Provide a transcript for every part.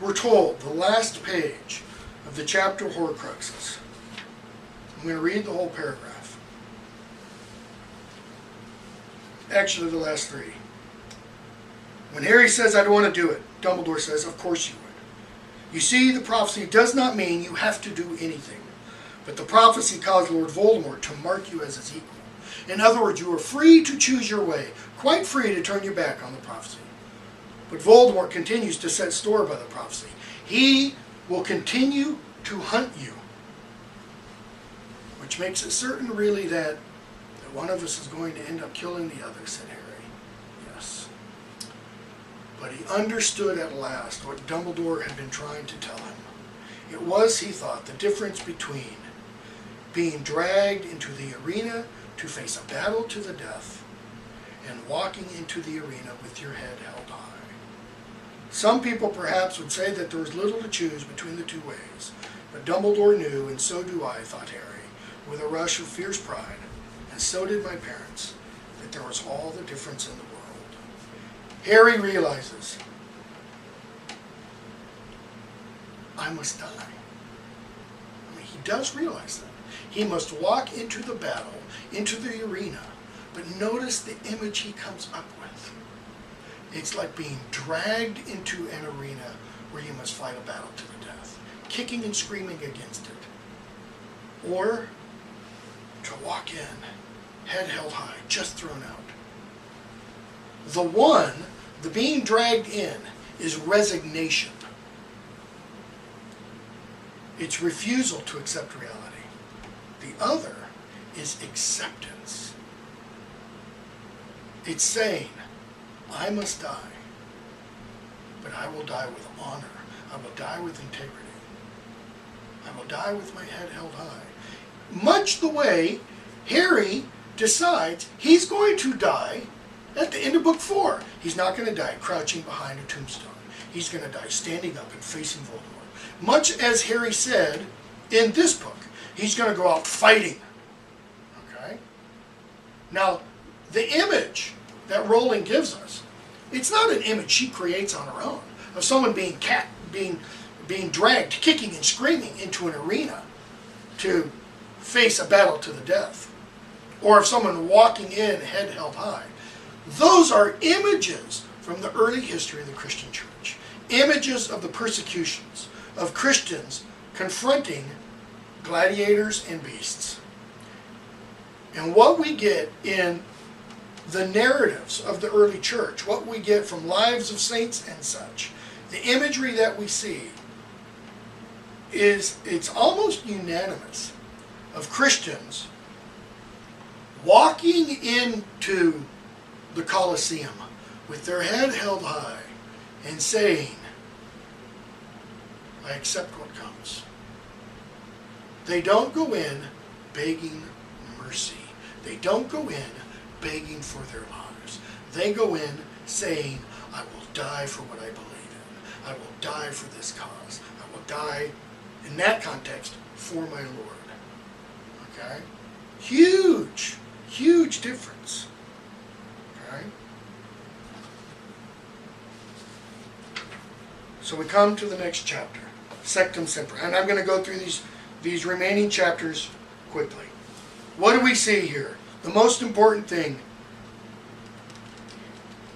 we're told, the last page of the chapter Horcruxes. I'm going to read the whole paragraph. Actually, the last three. When Harry says, I don't want to do it, Dumbledore says, of course you would. You see, the prophecy does not mean you have to do anything, but the prophecy caused Lord Voldemort to mark you as his equal. In other words, you are free to choose your way, quite free to turn your back on the prophecy. But Voldemort continues to set store by the prophecy. He will continue to hunt you, which makes it certain, really, that one of us is going to end up killing the other, said Harry. Yes. But he understood at last what Dumbledore had been trying to tell him. It was, he thought, the difference between being dragged into the arena to face a battle to the death and walking into the arena with your head held high. Some people perhaps would say that there was little to choose between the two ways, but Dumbledore knew, and so do I, thought Harry, with a rush of fierce pride, and so did my parents, that there was all the difference in the world. Harry realizes, I must die. I mean, he does realize that. He must walk into the battle, into the arena, but notice the image he comes up with. It's like being dragged into an arena where you must fight a battle to the death, kicking and screaming against it. Or to walk in, head held high, just thrown out. The being dragged in, is resignation. It's refusal to accept reality. The other is acceptance. It's saying, I must die, but I will die with honor. I will die with integrity. I will die with my head held high. Much the way Harry decides he's going to die at the end of book 4. He's not going to die crouching behind a tombstone. He's going to die standing up and facing Voldemort. Much as Harry said in this book, he's going to go out fighting. Okay? Now, the image that Rowling gives us, it's not an image she creates on her own of someone being dragged, kicking and screaming into an arena to face a battle to the death, or of someone walking in head held high. Those are images from the early history of the Christian church. Images of the persecutions of Christians confronting gladiators and beasts. And what we get in the narratives of the early church, what we get from lives of saints and such, the imagery that we see it's almost unanimous of Christians walking into the Colosseum with their head held high and saying, I accept what comes. They don't go in begging mercy. They don't go in begging for their lives. They go in saying, I will die for what I believe in. I will die for this cause. I will die, in that context, for my Lord. Okay? Huge, huge difference. Okay? So we come to the next chapter, Sectum Sempra. And I'm going to go through these remaining chapters quickly. What do we see here? The most important thing.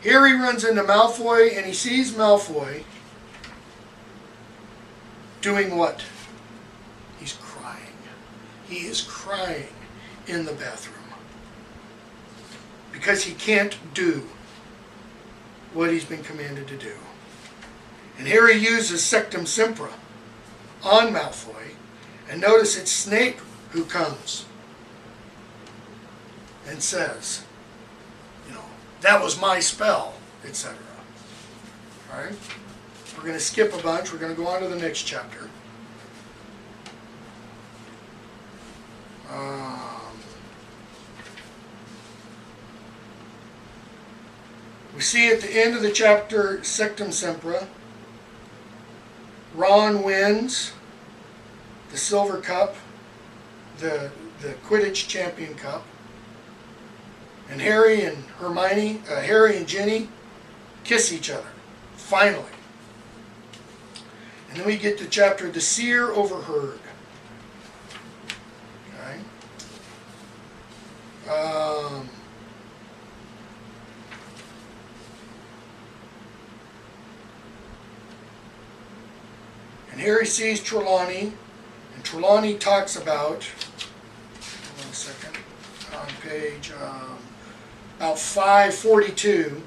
Harry runs into Malfoy and he sees Malfoy doing what? He's crying. He is crying in the bathroom because he can't do what he's been commanded to do. And Harry uses Sectum Sempra on Malfoy, and notice it's Snape who comes and says, that was my spell, etc. All right? We're going to skip a bunch. We're going to go on to the next chapter. We see at the end of the chapter, Sectum Sempra, Ron wins the Silver Cup, the Quidditch Champion Cup. And Harry and Ginny kiss each other, finally. And then we get to chapter The Seer Overheard. Okay. And Harry sees Trelawney, and Trelawney talks about, hold on a second, on page about 542,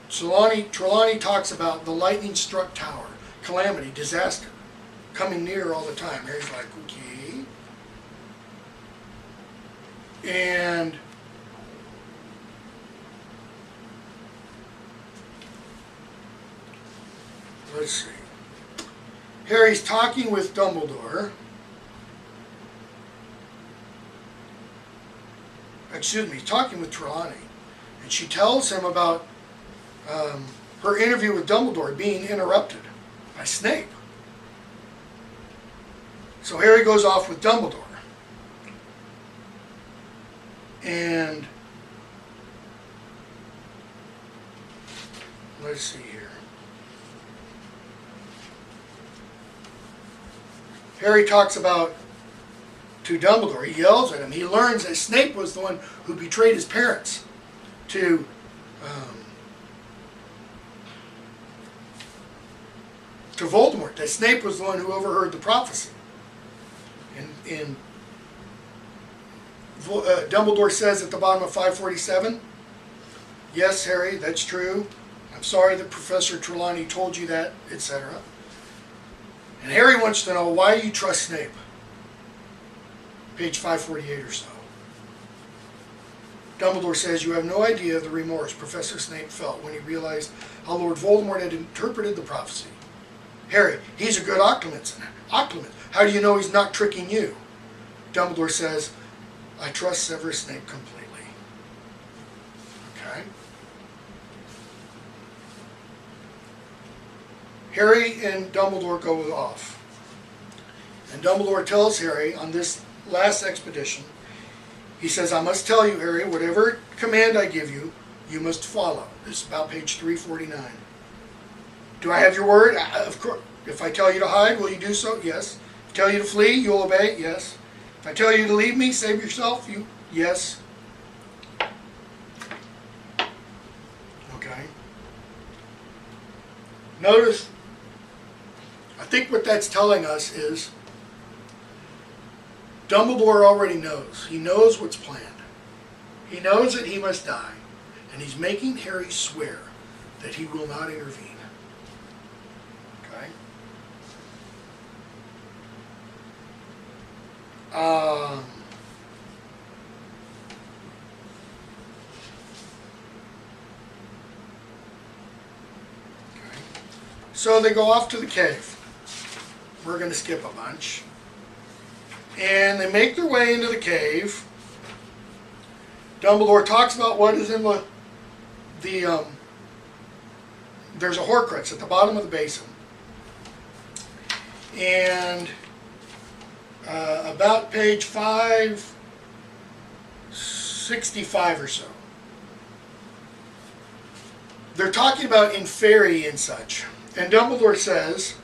Trelawney talks about the lightning-struck tower, calamity, disaster, coming near all the time. Harry's like, okay. And let's see. Harry's talking with Dumbledore. Excuse me, he's talking with Trelawney. And she tells him about her interview with Dumbledore being interrupted by Snape. So Harry goes off with Dumbledore. And let's see here. Harry talks about to Dumbledore. He yells at him. He learns that Snape was the one who betrayed his parents to Voldemort. That Snape was the one who overheard the prophecy. And Dumbledore says at the bottom of 547, yes, Harry, that's true. I'm sorry that Professor Trelawney told you that, etc. And Harry wants to know why you trust Snape. Page 548 or so. Dumbledore says, you have no idea of the remorse Professor Snape felt when he realized how Lord Voldemort had interpreted the prophecy. Harry, he's a good Occlumens. How do you know he's not tricking you? Dumbledore says, I trust Severus Snape completely. Okay. Harry and Dumbledore go off. And Dumbledore tells Harry on this last expedition, he says, I must tell you, Harry, whatever command I give you, you must follow. This is about page 349. Do I have your word? Of course. If I tell you to hide, will you do so? Yes. If I tell you to flee, you'll obey? Yes. If I tell you to leave me, save yourself, you? Yes. Okay. Notice, I think what that's telling us is Dumbledore already knows. He knows what's planned. He knows that he must die. And he's making Harry swear that he will not intervene. Okay? Okay. So they go off to the cave. We're going to skip a bunch. And they make their way into the cave. Dumbledore talks about what is in the there's a Horcrux at the bottom of the basin. And about page 565 or so, they're talking about Inferi and such. And Dumbledore says,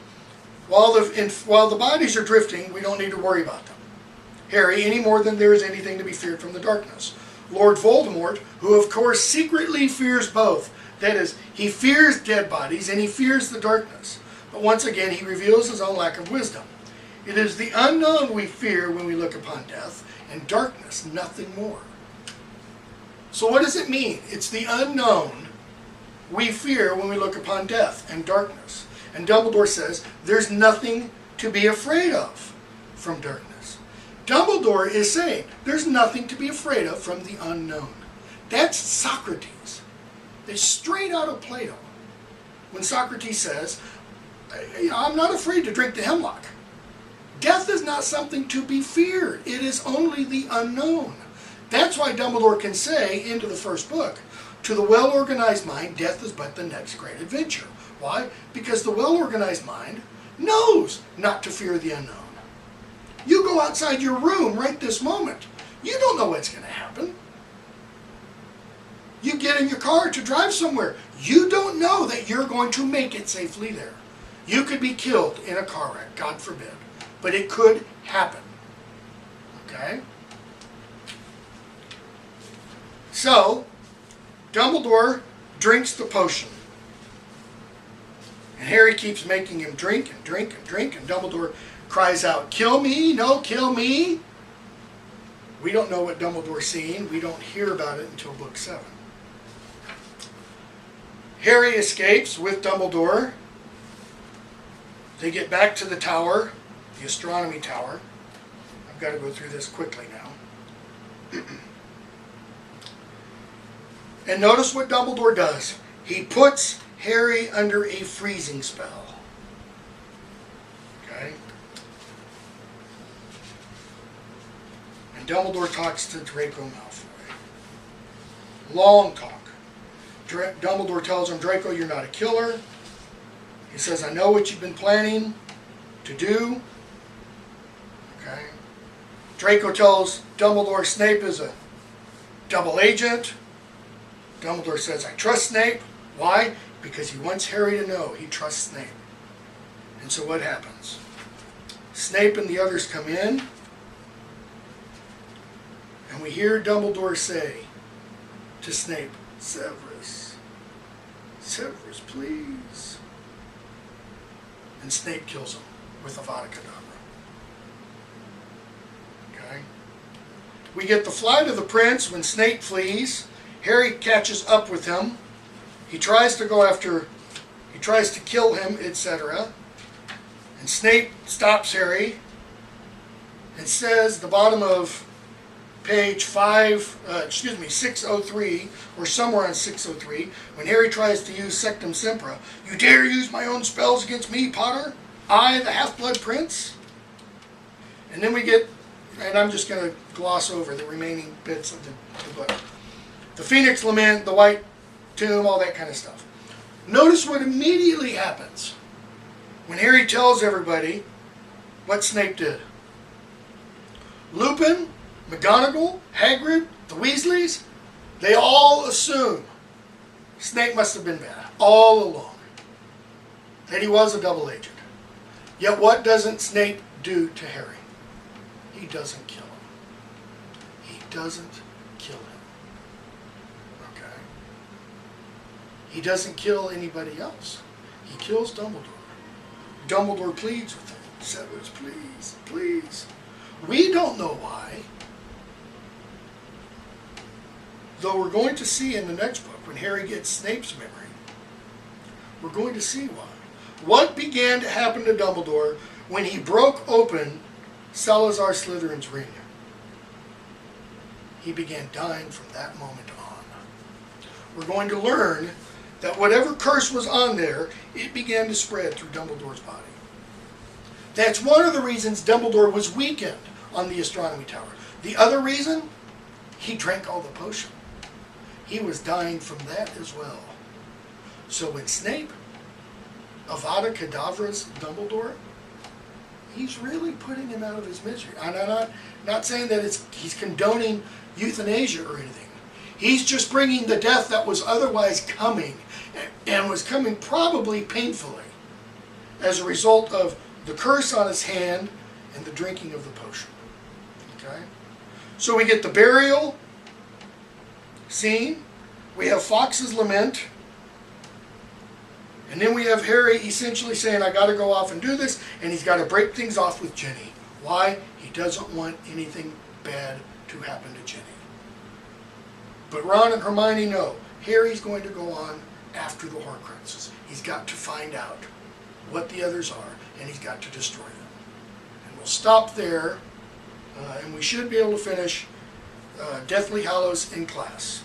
while the bodies are drifting, we don't need to worry about them, Harry, any more than there is anything to be feared from the darkness. Lord Voldemort, who of course secretly fears both, that is, he fears dead bodies and he fears the darkness. But once again, he reveals his own lack of wisdom. It is the unknown we fear when we look upon death, and darkness, nothing more. So what does it mean? It's the unknown we fear when we look upon death and darkness. And Dumbledore says, there's nothing to be afraid of from darkness. Dumbledore is saying, there's nothing to be afraid of from the unknown. That's Socrates. It's straight out of Plato. When Socrates says, I'm not afraid to drink the hemlock. Death is not something to be feared. It is only the unknown. That's why Dumbledore can say, into the first book, to the well-organized mind, death is but the next great adventure. Why? Because the well-organized mind knows not to fear the unknown. You go outside your room right this moment. You don't know what's going to happen. You get in your car to drive somewhere. You don't know that you're going to make it safely there. You could be killed in a car wreck, God forbid. But it could happen. Okay? So, Dumbledore drinks the potion. And Harry keeps making him drink and drink and drink, and Dumbledore cries out, "Kill me, no, kill me." We don't know what Dumbledore's seeing. We don't hear about it until book 7. Harry escapes with Dumbledore. They get back to the tower, the astronomy tower. I've got to go through this quickly now. And notice what Dumbledore does. He puts Harry under a freezing spell. Okay? And Dumbledore talks to Draco Malfoy. Long talk. Dumbledore tells him, "Draco, you're not a killer." He says, "I know what you've been planning to do." Okay? Draco tells Dumbledore Snape is a double agent. Dumbledore says, "I trust Snape." Why? Because he wants Harry to know he trusts Snape. And so what happens? Snape and the others come in, and we hear Dumbledore say to Snape, "Severus, Severus, please." And Snape kills him with Avada Kedavra. Okay? We get the flight of the prince when Snape flees. Harry catches up with him. He tries to kill him, etc. And Snape stops Harry and says, the bottom of page 603, or somewhere on 603, when Harry tries to use Sectum Sempra, "You dare use my own spells against me, Potter? I, the Half-Blood Prince?" And then we get, and I'm just going to gloss over the remaining bits of the book. The Phoenix Lament, the White Tomb, all that kind of stuff. Notice what immediately happens when Harry tells everybody what Snape did. Lupin, McGonagall, Hagrid, the Weasleys, they all assume Snape must have been bad all along. That he was a double agent. Yet what doesn't Snape do to Harry? He doesn't kill him. He doesn't kill him. Okay? He doesn't kill anybody else. He kills Dumbledore. Dumbledore pleads with him. "Severus, please, please." We don't know why. Though we're going to see in the next book, when Harry gets Snape's memory, we're going to see why. What began to happen to Dumbledore when he broke open Salazar Slytherin's ring? He began dying from that moment on. We're going to learn that whatever curse was on there, it began to spread through Dumbledore's body. That's one of the reasons Dumbledore was weakened on the astronomy tower. The other reason, he drank all the potion. He was dying from that as well. So when Snape Avada Kedavra's Dumbledore, he's really putting him out of his misery. I'm not saying that he's condoning euthanasia or anything. He's just bringing the death that was otherwise coming, and was coming probably painfully, as a result of the curse on his hand and the drinking of the potion. Okay? So we get the burial scene. We have Fawkes' lament. And then we have Harry essentially saying, "I got to go off and do this," and he's got to break things off with Ginny. Why? He doesn't want anything bad to happen to Ginny. But Ron and Hermione know Harry's going to go on after the Horcruxes. He's got to find out what the others are, and he's got to destroy them. And we'll stop there, and we should be able to finish Deathly Hallows in class.